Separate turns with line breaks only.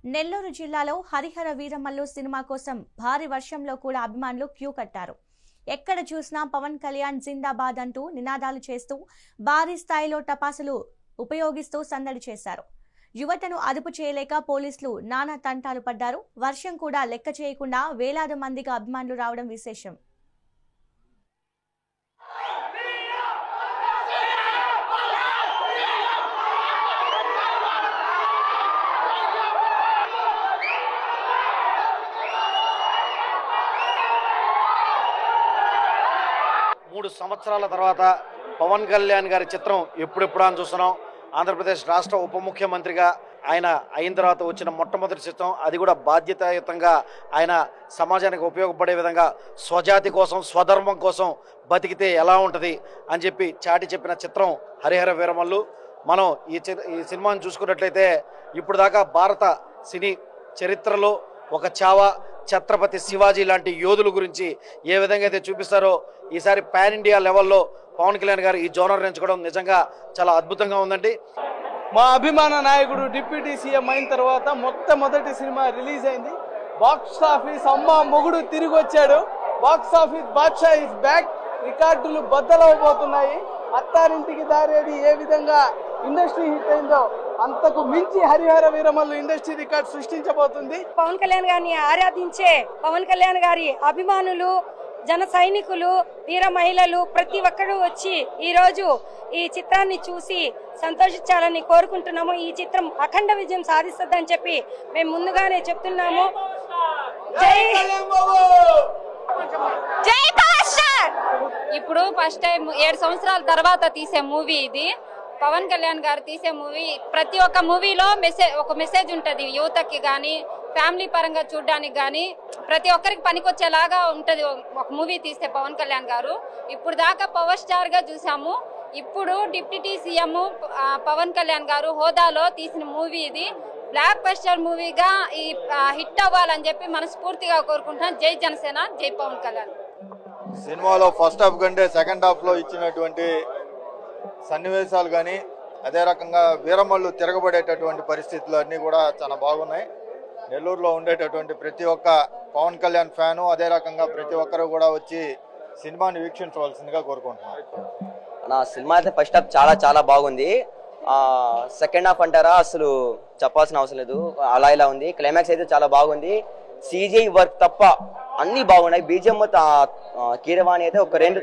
నెల్లూరు జిల్లాలో హరిహర వీరమల్లు సినిమా కోసం భారీ వర్షంలో కూడా అభిమానులు క్యూ కట్టారు. ఎక్కడ చూసినా పవన్ కళ్యాణ్ జిందాబాద్ అంటూ నినాదాలు చేస్తూ భారీ స్థాయిలో టపాసులు ఉపయోగిస్తూ సందడి చేశారు. యువతను అదుపు చేయలేక పోలీసులు నానా తంటాలు పడ్డారు. వర్షం కూడా లెక్క చేయకుండా వేలాది మందిగా అభిమానులు రావడం విశేషం.
మూడు సంవత్సరాల తర్వాత పవన్ కళ్యాణ్ గారి చిత్రం ఎప్పుడెప్పుడు అని చూస్తున్నాం. ఆంధ్రప్రదేశ్ రాష్ట్ర ఉప ముఖ్యమంత్రిగా ఆయన అయిన తర్వాత వచ్చిన మొట్టమొదటి చిత్రం, అది కూడా బాధ్యతాయుతంగా ఆయన సమాజానికి ఉపయోగపడే విధంగా స్వజాతి కోసం స్వధర్మం కోసం బతికితే ఎలా ఉంటుంది అని చెప్పి చాటి చెప్పిన చిత్రం హరిహర వీరమల్లు. మనం ఈ సినిమాను చూసుకున్నట్లయితే ఇప్పుడు దాకా భారత సినీ చరిత్రలో ఒక చావా ఛత్రపతి శివాజీ లాంటి యోధుల గురించి ఏ విధంగా అయితే చూపిస్తారో ఈసారి పాన్ ఇండియా లెవెల్లో పవన్ కళ్యాణ్ గారు ఈ జోనర్ ఎంచుకోవడం నిజంగా చాలా అద్భుతంగా ఉందండి.
మా అభిమాన నాయకుడు డిప్యూటీ సీఎం అయిన తర్వాత మొట్టమొదటి సినిమా రిలీజ్ అయింది. బాక్స్ ఆఫీస్ అమ్మ మొగుడు తిరిగి వచ్చాడు. బాక్స్ ఆఫీస్ బాద్షా ఇస్ బ్యాక్. రికార్డులు బద్దలవబోతున్నాయి. అత్తారింటికి దారేది ఏ విధంగా ఇండస్ట్రీ హిట్ అయిందో అంతకు మించి హరిహర వీరమల్లు ఇండస్ట్రీ రికార్డ్ సృష్టించబోతుంది.
పవన్ కళ్యాణ్ గారిని ఆరాధించే పవన్ కళ్యాణ్ గారి అభిమానులు, జన సైనికులు, వీర మహిళలు ప్రతి ఒక్కరూ వచ్చి ఈ రోజు ఈ చిత్రాన్ని చూసి సంతోషించాలని కోరుకుంటున్నాము. ఈ చిత్రం అఖండ విజయం సాధిస్తుందని చెప్పి మేము ముందుగానే చెప్తున్నాము.
ఇప్పుడు ఫస్ట్ టైం 7 సంవత్సరాల తర్వాత తీసే మూవీ ఇది. పవన్ కళ్యాణ్ గారు తీసే మూవీ, ప్రతి ఒక్క మూవీలో ఒక మెసేజ్ ఉంటుంది. యువతకి కానీ ఫ్యామిలీ పరంగా చూడడానికి కానీ ప్రతి ఒక్కరికి పనికొచ్చేలాగా ఉంటుంది ఒక మూవీ తీస్తే పవన్ కళ్యాణ్ గారు. ఇప్పుడు దాకా పవర్ స్టార్ గా చూసాము. ఇప్పుడు డిప్యూటీ సీఎం పవన్ కళ్యాణ్ గారు హోదాలో తీసిన మూవీ ఇది. బ్లాక్ బస్టర్ మూవీగా ఈ హిట్ అవ్వాలని చెప్పి మనస్ఫూర్తిగా కోరుకుంటున్నాం. జై జనసేన, జై పవన్ కళ్యాణ్.
సినిమాలో ఫస్ట్ హాఫ్ కంటే సెకండ్ హాఫ్ లో ఇచ్చినటువంటి సన్నివేశాలు కానీ, అదే రకంగా వీరమల్లు తిరగబడేటటువంటి పరిస్థితులు అన్నీ కూడా చాలా బాగున్నాయి. నెల్లూరులో ఉండేటటువంటి ప్రతి ఒక్క పవన్ కళ్యాణ్ ఫ్యాను, అదే రకంగా ప్రతి ఒక్కరు కూడా వచ్చి సినిమాని వీక్షించవలసిందిగా కోరుకుంటున్నారు.
నా సినిమా అయితే ఫస్ట్ హాఫ్ చాలా చాలా బాగుంది. సెకండ్ హాఫ్ అంటారా అసలు చెప్పాల్సిన అవసరం లేదు, అలా ఇలా ఉంది. క్లైమాక్స్ అయితే చాలా బాగుంది. CGI వర్క్ తప్ప అన్ని బాగున్నాయి. బీజిఎం కీరవాణి అయితే ఒక 2